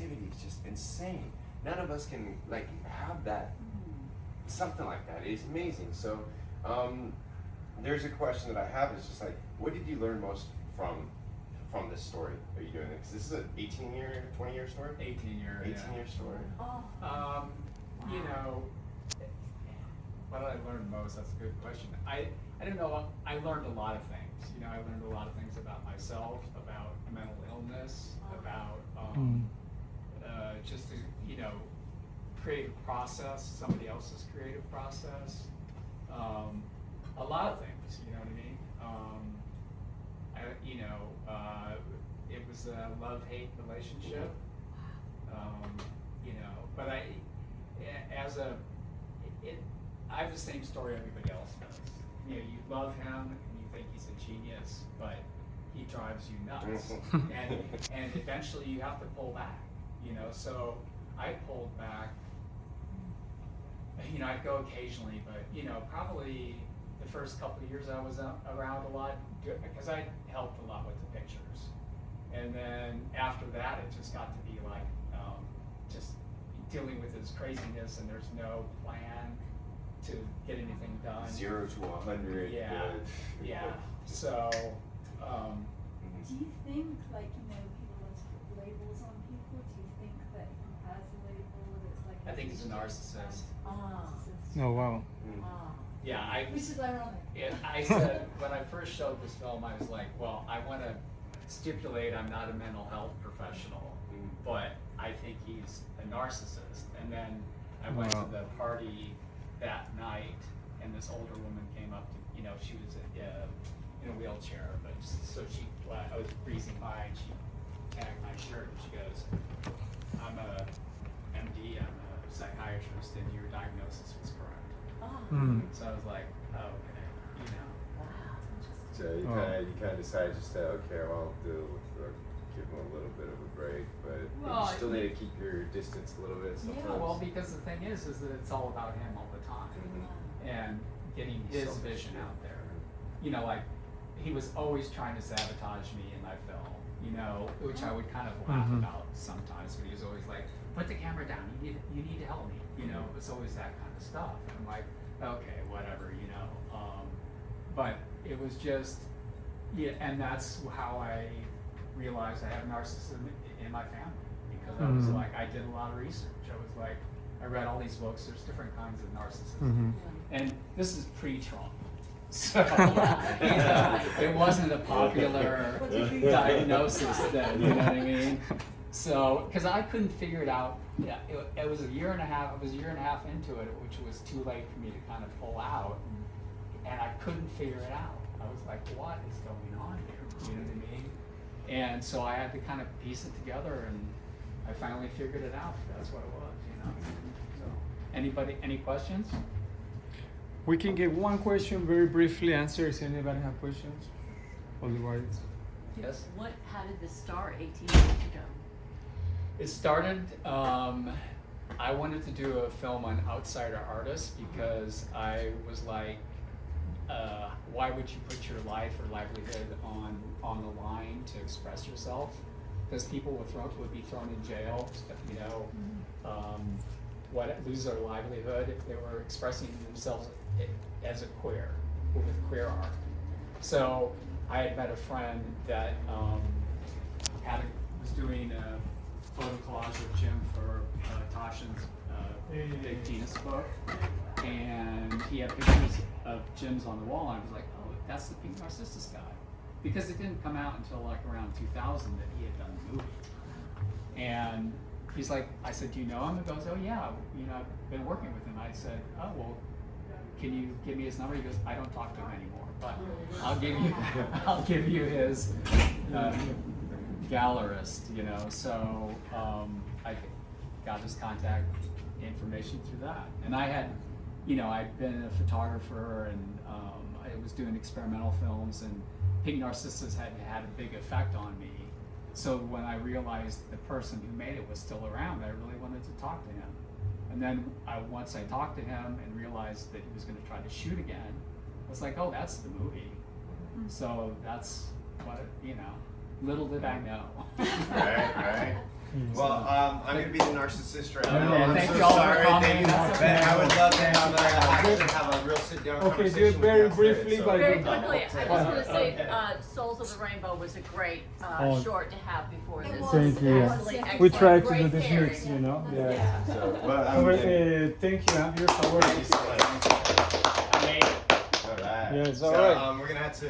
creativity is just insane. None of us can like have that, something like that. It's amazing. So there's a question that I have is just like, what did you learn most from this story that you're doing? Because this is an 18-year, 20-year story? 18-year story. Oh. You know, what did I learn most? That's a good question. I don't know. I learned a lot of things. You know, I learned a lot of things about myself, about mental illness, about just the, you know, creative process, somebody else's creative process. A lot of things, you know what I mean? It was a love-hate relationship. You know, but I have the same story everybody else does. You know, you love him and you think he's a genius, but he drives you nuts. and eventually you have to pull back, you know. So I pulled back. You know, I'd go occasionally, but you know, probably the first couple of years I was around a lot because I helped a lot with the pictures. And then after that, it just got to be like just dealing with his craziness, and there's no plan to get anything done. 0 to 100. Yeah, yeah. So. Do you think, like, you know, people want to put labels on people? Do you think that he has a label that's like? I think he's a narcissist. Oh wow. Yeah, which is ironic. I said when I first showed this film, I was like, well, I want to stipulate I'm not a mental health professional, but I think he's a narcissist. And then I went to the party that night, and this older woman came up to, you know, she was in a wheelchair, but so I was breezing by, and she tagged my shirt, and she goes, I'm a MD, I'm a psychiatrist, and your diagnosis was correct. So I was like, oh, okay, you know. Wow, So you kind of decided just to, okay, well, I'll do give him a little bit of a break, but you still need to keep your distance a little bit sometimes. Yeah, well, because the thing is that it's all about him all the time, and getting his vision out there. You know, like, he was always trying to sabotage me in my film, you know, which I would kind of laugh about sometimes, but he was always like, put the camera down, you need to help me, you know. It's always that kind of stuff. And I'm like, okay, whatever, you know. But it was just, yeah, and that's how I realized I have narcissism in my family, because I was like, I did a lot of research. I was like, I read all these books, there's different kinds of narcissism. And this is pre-Trump. So, you know, it wasn't a popular diagnosis then, you know what I mean? So, because I couldn't figure it out. Yeah, it was a year and a half. I was a year and a half into it, which was too late for me to kind of pull out, and I couldn't figure it out. I was like, what is going on here? You know what I mean? And so I had to kind of piece it together, and I finally figured it out. That's what it was, you know. So, any questions? We can get one question very briefly answered. Does anybody have questions? Otherwise. Yes. How did this start 18 years ago? It started, I wanted to do a film on outsider artists because I was like, why would you put your life or livelihood on the line to express yourself? Because people would be thrown in jail, you know, lose their livelihood if they were expressing themselves as a queer, or with queer art. So I had met a friend that was doing a photo collage of Jim for Tashin's Big Penis book, and he had pictures of Jim's on the wall, and I was like, oh, that's the Pink Narcissus guy, because it didn't come out until like around 2000 that he had done the movie. And he's like, I said, do you know him? He goes, oh yeah, you know, I've been working with him. I said, oh well, can you give me his number? He goes, I don't talk to him anymore, but I'll give you his gallerist, you know. So I got his contact information through that, and I had, you know, I'd been a photographer, and I was doing experimental films, and Pink Narcissus had a big effect on me. So when I realized the person who made it was still around, I really wanted to talk to him. And then once I talked to him and realized that he was going to try to shoot again, I was like, oh, that's the movie. So that's what, you know, little did I know. Right. Well, I'm gonna be the narcissist right Okay, now. I'm thank so you all for sorry. coming. Thank you. That's But okay. I would love to have a real sit down Okay, conversation just with very you after it, briefly, so- but- Very Um, quickly, I just uh, want to say, Souls of the Rainbow was a great Oh. short to have before It this. was. Thank you. Absolutely We excellent. try to do Great this pairing. mix, you know. Yeah. Yeah. So, well, Thank you. You're so Thank you so much. I made it. All right. Yes, so, all right. we're gonna have to.